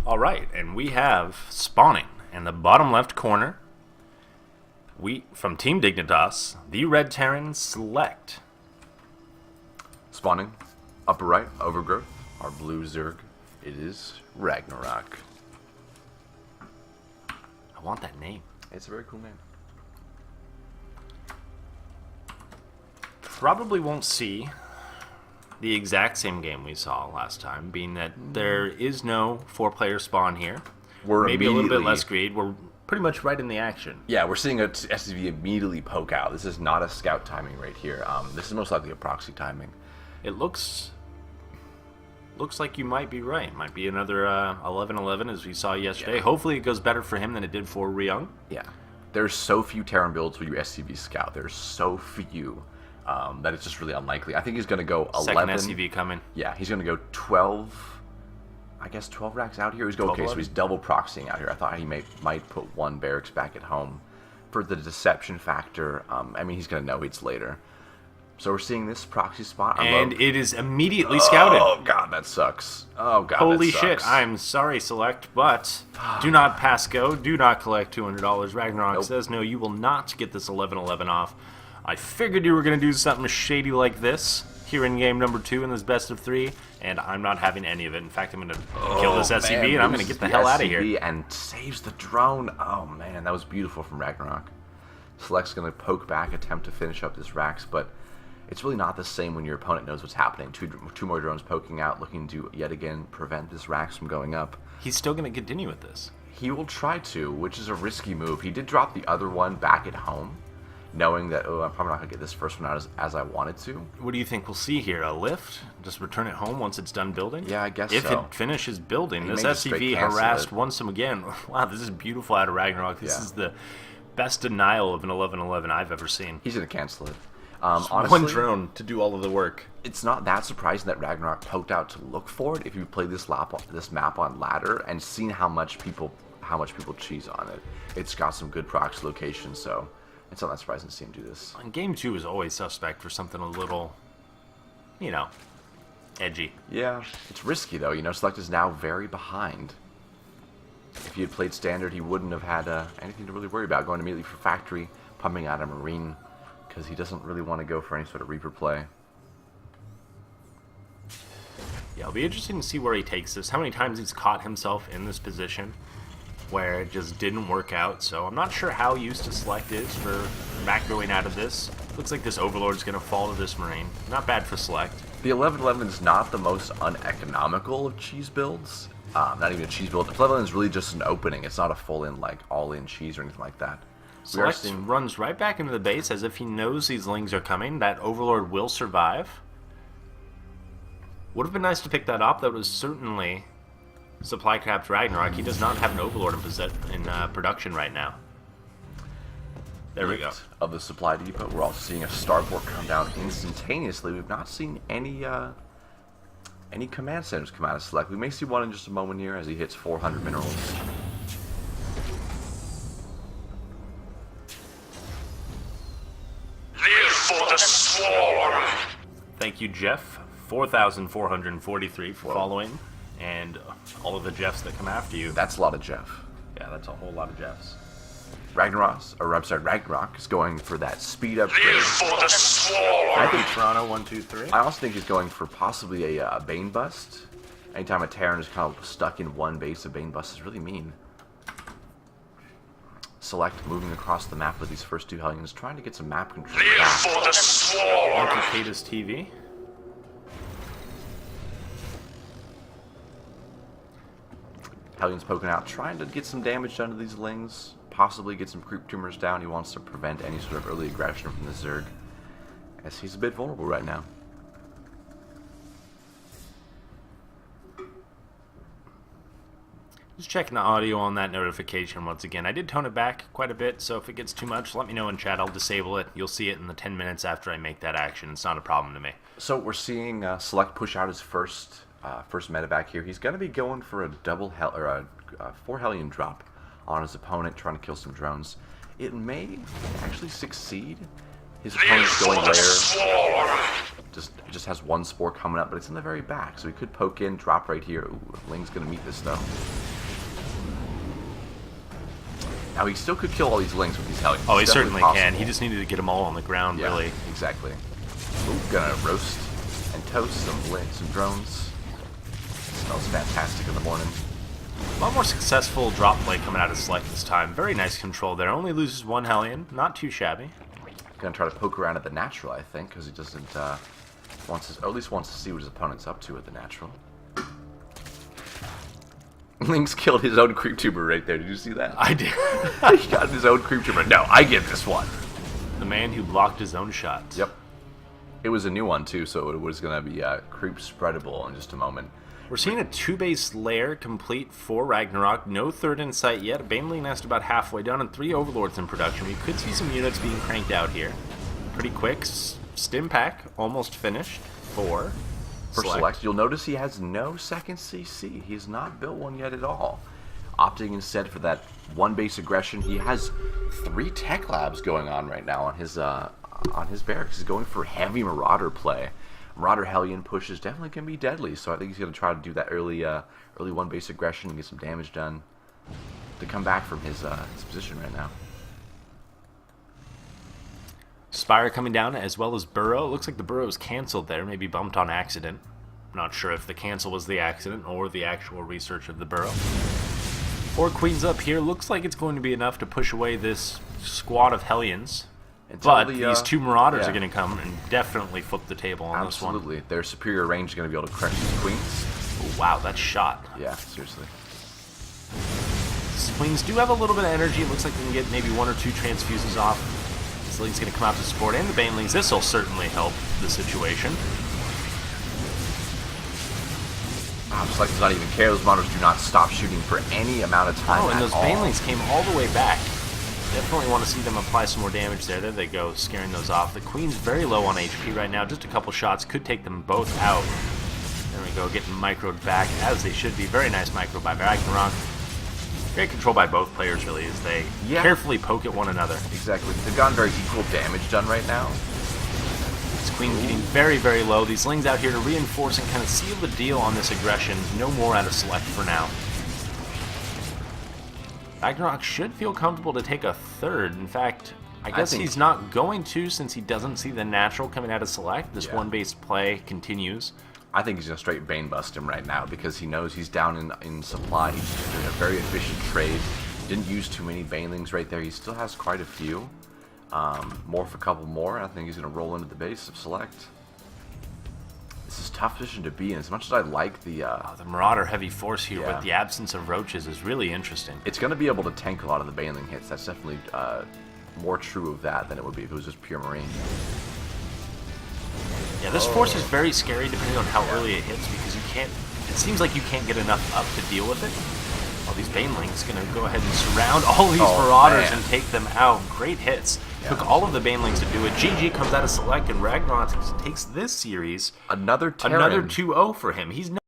All right, and we have spawning in the bottom left corner. From Team Dignitas, the Red Terran SeleCT. Spawning, upper right, Overgrowth. Our blue Zerg, it is RagnaroK. I want that name. It's a very cool name. Probably won't see the exact same game we saw last time, being that there is no 4-player spawn here. We're maybe a little bit less greed. We're pretty much right in the action. Yeah, we're seeing a SCV immediately poke out. This is not a scout timing right here. This is most likely a proxy timing. It looks like you might be right. Might be another 11-11 as we saw yesterday. Yeah. Hopefully it goes better for him than it did for Ryung. Yeah. There's so few Terran builds with your SCV scout. There's so few that it's just really unlikely. I think he's going to go 11. Second SCV coming. Yeah, he's going to go 12. I guess 12 racks out here. He's going okay, so he's double proxying out here. I thought he might put one barracks back at home for the deception factor. I mean, he's going to know it's later. So we're seeing this proxy spot. And it is immediately scouted. Oh, God, that sucks. Oh, God, holy that sucks. Shit. I'm sorry, SeleCT, but do not pass go. Do not collect $200. RagnaroK says, no, you will not get this 11-11 off. I figured you were going to do something shady like this here in game number 2 in this best of 3, and I'm not having any of it. In fact, I'm going to kill this SCV, and I'm going to get the hell out of here. And saves the drone. Oh, man, that was beautiful from RagnaroK. SeleCT's going to poke back, attempt to finish up this Rax, but it's really not the same when your opponent knows what's happening. Two more drones poking out, looking to, yet again, prevent this Rax from going up. He's still going to continue with this. He will try to, which is a risky move. He did drop the other one back at home, knowing that, oh, I'm probably not going to get this first one out as I wanted to. What do you think we'll see here? A lift? Just return it home once it's done building? Yeah, I guess if so. If it finishes building. This SCV harassed once again. Wow, this is beautiful out of RagnaroK. This is the best denial of an 11-11 I've ever seen. He's going to cancel it. Honestly, one drone to do all of the work. It's not that surprising that RagnaroK poked out to look for it if you play this map on ladder and seen how much people cheese on it. It's got some good proxy locations, so it's not that surprising to see him do this. And game 2 is always suspect for something a little, edgy. Yeah, it's risky though. SeleCT is now very behind. If he had played standard, he wouldn't have had anything to really worry about. Going immediately for factory, pumping out a marine, because he doesn't really want to go for any sort of Reaper play. Yeah, it'll be interesting to see where he takes this. How many times he's caught himself in this position where it just didn't work out. So I'm not sure how used to SeleCT is for macroing out of this. Looks like this Overlord's going to fall to this Marine. Not bad for SeleCT. The 11-11 is not the most uneconomical of cheese builds. Not even a cheese build. The 11 is really just an opening. It's not a full-in, all-in cheese or anything like that. SeleCT runs right back into the base as if he knows these lings are coming. That Overlord will survive. Would have been nice to pick that up. That was certainly supply capped RagnaroK. He does not have an Overlord in production right now. There we go. Of the supply depot, we're also seeing a starport come down instantaneously. We've not seen any command centers come out of SeleCT. We may see one in just a moment here as he hits 400 minerals. Live for the swarm! Thank you, Jeff. 4,443 for following, and all of the Jeffs that come after you. That's a lot of Jeff. Yeah, that's a whole lot of Jeffs. RagnaroK is going for that speed upgrade. Live for the swarm! I think Toronto 1-2-3. I also think he's going for possibly a Bane Bust. Anytime a Terran is kind of stuck in one base, a Bane Bust is really mean. SeleCT moving across the map with these first two Hellions, trying to get some map control. Live for the swarm! Cicadas TV. Hellions poking out, trying to get some damage done to these Lings, possibly get some creep tumors down. He wants to prevent any sort of early aggression from the Zerg, as he's a bit vulnerable right now. Just checking the audio on that notification once again. I did tone it back quite a bit, so if it gets too much, let me know in chat. I'll disable it. You'll see it in the 10 minutes after I make that action. It's not a problem to me. So we're seeing SeleCT push out his first medevac here. He's going to be going for a 4 Hellion drop on his opponent, trying to kill some drones. It may actually succeed. His opponent's going there. Just has one spore coming up, but it's in the very back, so he could poke in, drop right here. Ooh, Ling's going to meet this though. Now, he still could kill all these Lings with these Hellions. Oh, he It's definitely certainly can. possible. He just needed to get them all on the ground, Yeah, really. exactly. Ooh, gonna roast and toast some drones. Smells fantastic in the morning. A lot more successful drop play coming out of Select this time. Very nice control there. Only loses one Hellion. Not too shabby. Gonna try to poke around at the natural, I think, because he doesn't wants to, or at least wants to see what his opponent's up to at the natural. Lynx killed his own creep tuber right there. Did you see that? I did. He got his own creep tuber. No, I get this one. The man who blocked his own shot. Yep. It was a new one too, so it was gonna be creep spreadable in just a moment. We're seeing a 2-base lair complete for RagnaroK. No third in sight yet. A Baneling nest about halfway done and 3 Overlords in production. We could see some units being cranked out here. Pretty quick. Stim pack almost finished for Select. You'll notice he has no second CC. He's not built one yet at all. Opting instead for that 1-base aggression. He has 3 tech labs going on right now on his barracks. He's going for heavy Marauder play. Marauder Hellion push is definitely going to be deadly, so I think he's going to try to do that early 1-base aggression and get some damage done to come back from his position right now. Spire coming down as well as Burrow. It looks like the Burrow is canceled there, maybe bumped on accident. Not sure if the cancel was the accident or the actual research of the Burrow. 4 Queens up here. Looks like it's going to be enough to push away this squad of Hellions. But these 2 Marauders are going to come and definitely flip the table on this one. Absolutely. Their superior range is going to be able to crush these Queens. Oh, wow, that's shot. Yeah, seriously. These Queens do have a little bit of energy. It looks like they can get maybe 1 or 2 transfuses off. This League's going to come out to support, and the Banelings. This will certainly help the situation. Select does not even care. Those Marauders do not stop shooting for any amount of time. Oh, and at those all. Banelings came all the way back. Definitely want to see them apply some more damage there. There they go, scaring those off. The Queen's very low on HP right now. Just a couple shots could take them both out. There we go, getting microed back as they should be. Very nice micro by RagnaroK. Great control by both players, really, as they carefully poke at one another. Exactly. They've gotten very equal damage done right now. This Queen getting very, very low. These Lings out here to reinforce and kind of seal the deal on this aggression. No more out of Select for now. RagnaroK should feel comfortable to take a third. In fact, I guess he's not going to, since he doesn't see the natural coming out of Select. This 1-base play continues. I think he's going to straight Bane bust him right now because he knows he's down in supply. He's just doing a very efficient trade. Didn't use too many Banelings right there. He still has quite a few. Morph a couple more. I think he's going to roll into the base of Select. This is a tough position to be in. As much as I like the Marauder heavy force here with the absence of roaches is really interesting. It's going to be able to tank a lot of the Baneling hits. That's definitely more true of that than it would be if it was just pure Marine. Yeah, this force is very scary depending on how early it hits because you can't. It seems like you can't get enough up to deal with it. All these Banelings going to go ahead and surround all these Marauders and take them out. Great hits. Took all of the Banelings to do it. GG comes out of Select, and RagnaroK takes this series Another 2-0 for him. He's